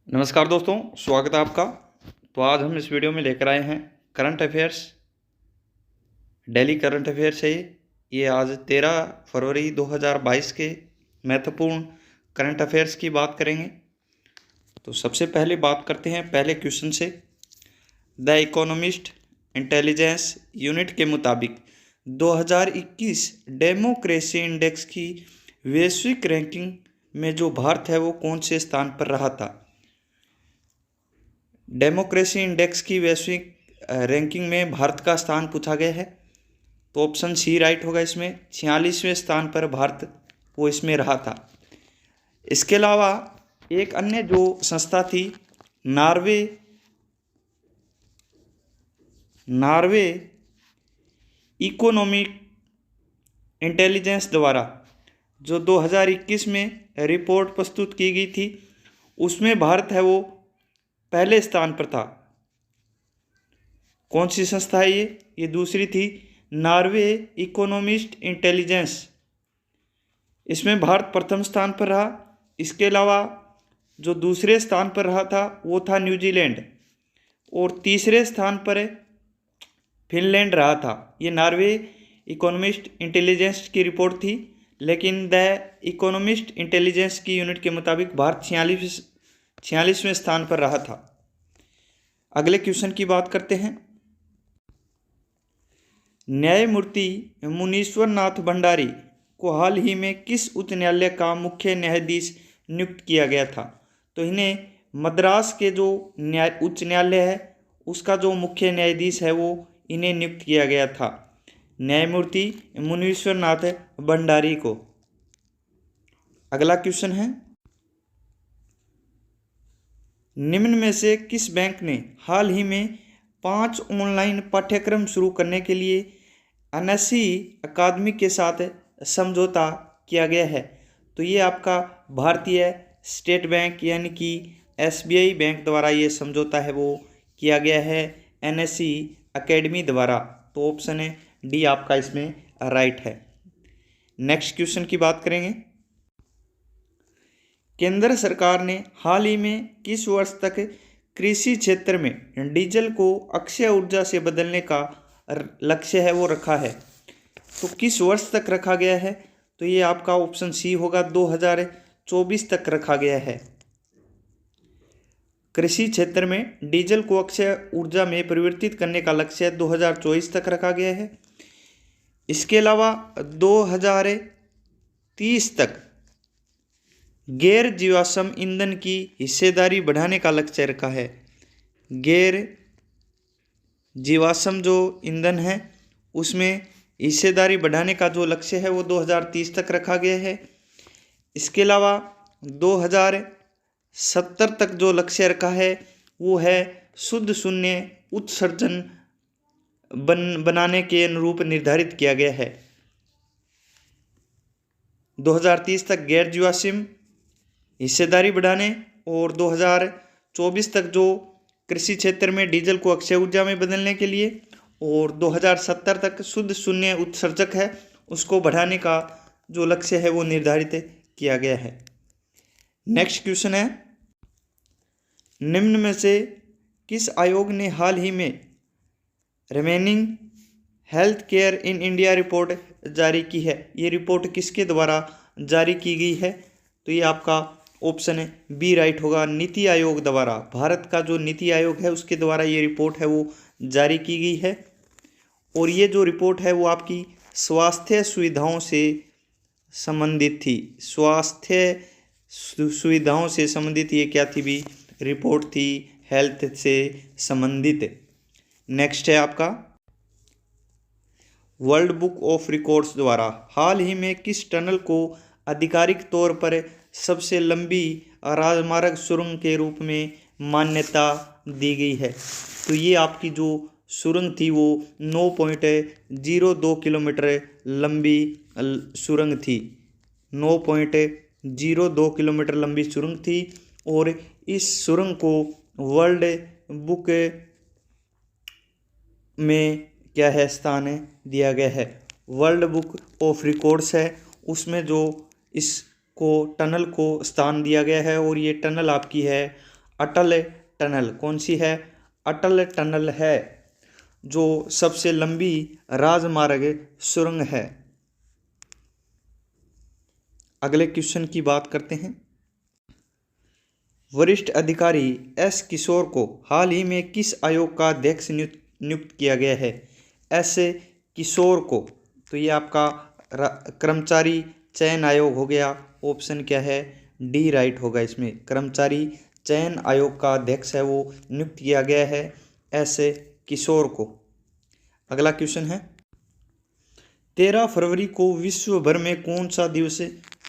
नमस्कार दोस्तों, स्वागत है आपका। तो आज हम इस वीडियो में लेकर आए हैं current affairs. Daily current affairs है ये आज 13 फरवरी 2022 के महत्वपूर्ण करंट अफेयर्स की बात करेंगे। तो सबसे पहले बात करते हैं पहले क्वेश्चन से। द इकोनॉमिस्ट इंटेलिजेंस यूनिट के मुताबिक 2021 डेमोक्रेसी इंडेक्स की वैश्विक रैंकिंग में जो भारत है वो कौन से स्थान पर रहा था। डेमोक्रेसी इंडेक्स की वैश्विक रैंकिंग में भारत का स्थान पूछा गया है, तो ऑप्शन सी राइट होगा। इसमें 46वें स्थान पर भारत वो इसमें रहा था। इसके अलावा एक अन्य जो संस्था थी नॉर्वे इकोनॉमिक इंटेलिजेंस द्वारा जो 2021 में रिपोर्ट प्रस्तुत की गई थी, उसमें भारत है वो पहले स्थान पर था। कौन सी संस्था है ये दूसरी थी नॉर्वे इकोनॉमिस्ट इंटेलिजेंस। इसमें भारत प्रथम स्थान पर रहा। इसके अलावा जो दूसरे स्थान पर रहा था वो था न्यूजीलैंड, और तीसरे स्थान पर फिनलैंड रहा था। ये नॉर्वे इकोनॉमिस्ट इंटेलिजेंस की रिपोर्ट थी, लेकिन द इकोनॉमिस्ट इंटेलिजेंस की यूनिट के मुताबिक भारत 46वें स्थान पर रहा था। अगले क्वेश्चन की बात करते हैं। न्यायमूर्ति मुनीश्वर नाथ भंडारी को हाल ही में किस उच्च न्यायालय का मुख्य न्यायाधीश नियुक्त किया गया था। तो इन्हें मद्रास के जो उच्च न्यायालय है उसका जो मुख्य न्यायाधीश है वो इन्हें नियुक्त किया गया था, न्यायमूर्ति मुनीश्वर नाथ भंडारी को। अगला क्वेश्चन है, निम्न में से किस बैंक ने हाल ही में 5 ऑनलाइन पाठ्यक्रम शुरू करने के लिए NSE अकादमी के साथ समझौता किया गया है। तो ये आपका भारतीय स्टेट बैंक यानी कि SBI बैंक द्वारा ये समझौता है वो किया गया है NSE अकेडमी द्वारा। तो ऑप्शन है डी आपका इसमें राइट है। नेक्स्ट क्वेश्चन की बात करेंगे। केंद्र सरकार ने हाल ही में किस वर्ष तक कृषि क्षेत्र में डीजल को अक्षय ऊर्जा से बदलने का लक्ष्य है वो रखा है। तो किस वर्ष तक रखा गया है, तो ये आपका ऑप्शन सी होगा, 2024 तक रखा गया है। कृषि क्षेत्र में डीजल को अक्षय ऊर्जा में परिवर्तित करने का लक्ष्य 2024 तक रखा गया है। इसके अलावा 2030 तक गैर जीवाश्म ईंधन की हिस्सेदारी बढ़ाने का लक्ष्य रखा है। गैर जीवाश्म जो ईंधन है उसमें हिस्सेदारी बढ़ाने का जो लक्ष्य है वो 2030 तक रखा गया है। इसके अलावा 2070 तक जो लक्ष्य रखा है वो है शुद्ध शून्य उत्सर्जन बनाने के अनुरूप निर्धारित किया गया है। 2030 तक गैर जीवाश्म हिस्सेदारी बढ़ाने और 2024 तक जो कृषि क्षेत्र में डीजल को अक्षय ऊर्जा में बदलने के लिए, और 2070 तक शुद्ध शून्य उत्सर्जक है उसको बढ़ाने का जो लक्ष्य है वो निर्धारित किया गया है। नेक्स्ट क्वेश्चन है, निम्न में से किस आयोग ने हाल ही में remaining health care in India report जारी की है। ये रिपोर्ट किसके द्वारा जारी की गई है, तो ये आपका ऑप्शन है बी राइट होगा, नीति आयोग द्वारा। भारत का जो नीति आयोग है उसके द्वारा ये रिपोर्ट है वो जारी की गई है। और ये जो रिपोर्ट है वो आपकी स्वास्थ्य सुविधाओं से संबंधित थी। स्वास्थ्य सुविधाओं से संबंधित ये क्या थी भी रिपोर्ट थी, हेल्थ से संबंधित। नेक्स्ट है आपका, वर्ल्ड बुक ऑफ रिकॉर्ड्स द्वारा हाल ही में किस टनल को आधिकारिक तौर पर सबसे लंबी राजमार्ग सुरंग के रूप में मान्यता दी गई है। तो ये आपकी जो सुरंग थी वो 9.02 किलोमीटर लंबी सुरंग थी। 9.02 किलोमीटर लंबी सुरंग थी, और इस सुरंग को वर्ल्ड बुक में क्या है स्थान दिया गया है। वर्ल्ड बुक ऑफ रिकॉर्ड्स है उसमें जो इसको टनल को स्थान दिया गया है, और ये टनल आपकी है अटल टनल। कौन सी है? अटल टनल है, जो सबसे लंबी राजमार्ग सुरंग है। अगले क्वेश्चन की बात करते हैं। वरिष्ठ अधिकारी एस किशोर को हाल ही में किस आयोग का अध्यक्ष नियुक्त किया गया है? एस किशोर को, तो ये आपका कर्मचारी चयन आयोग हो गया। ऑप्शन क्या है? डी राइट होगा इसमें। कर्मचारी चयन आयोग का अध्यक्ष है वो नियुक्त किया गया है एस किशोर को। अगला क्वेश्चन है, 13 फरवरी को विश्व भर में कौन सा दिवस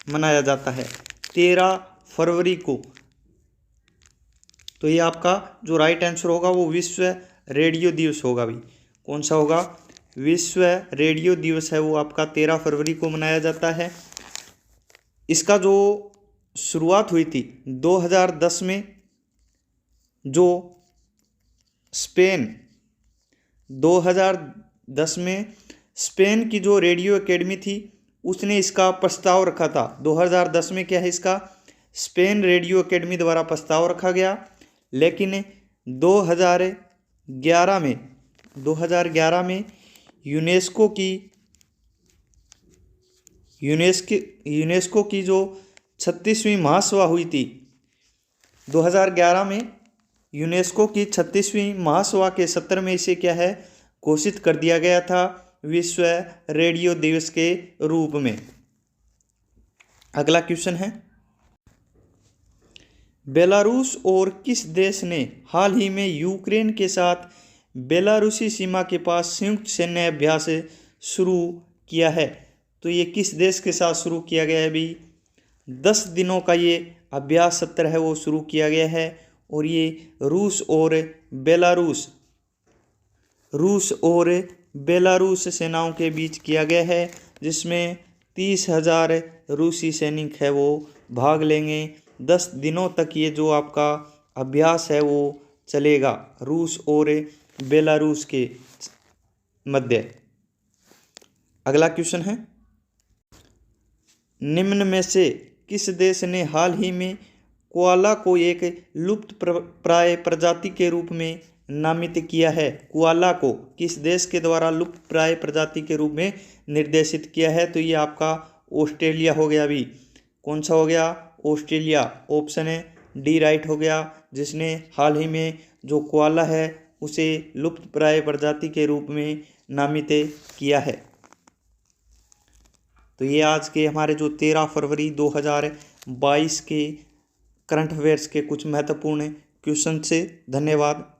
मनाया जाता है? 13 फरवरी को, तो ये आपका जो राइट आंसर होगा वो विश्व रेडियो दिवस होगा भी। कौन सा होगा? विश्व रेडियो दिवस है वो आपका 13 फरवरी को मनाया जाता है। इसका जो शुरुआत हुई थी 2010 में, जो स्पेन 2010 में स्पेन की जो रेडियो एकेडमी थी उसने इसका प्रस्ताव रखा था। 2010 में क्या है इसका? स्पेन रेडियो एकेडमी द्वारा प्रस्ताव रखा गया, लेकिन 2011 में यूनेस्को की जो 36वीं महासभा हुई थी, 2011 में यूनेस्को की 36वीं महासभा के सत्र में इसे क्या है? घोषित कर दिया गया था विश्व रेडियो दिवस के रूप में। अगला क्वेश्चन है, बेलारूस और किस देश ने हाल ही में यूक्रेन के साथ बेलारूसी सीमा के पास संयुक्त सैन्य अभ्यास शुरू किया है? तो ये किस देश के साथ शुरू किया गया है भी? 10 दिनों का ये अभ्यास सत्र है वो शुरू किया गया है, और ये रूस और बेलारूस सेनाओं के बीच किया गया है, जिसमें 30,000 रूसी सैनिक है वो भाग लेंगे। 10 दिनों तक ये जो आपका अभ्यास है वो चलेगा रूस और बेलारूस के मध्य। अगला क्वेश्चन है, निम्न में से किस देश ने हाल ही में कोआला को एक लुप्त प्राय प्रजाति के रूप में नामित किया है? कोआला को किस देश के द्वारा लुप्त प्राय प्रजाति के रूप में निर्देशित किया है? तो ये आपका ऑस्ट्रेलिया हो गया भी। कौन सा हो गया? ऑस्ट्रेलिया। ऑप्शन है डी राइट हो गया, जिसने हाल ही में जो कोआला है उसे लुप्त प्राय प्रजाति के रूप में नामित किया है। तो ये आज के हमारे जो 13 फरवरी 2022 के करंट अफेयर्स के कुछ महत्वपूर्ण क्वेश्चन से। धन्यवाद।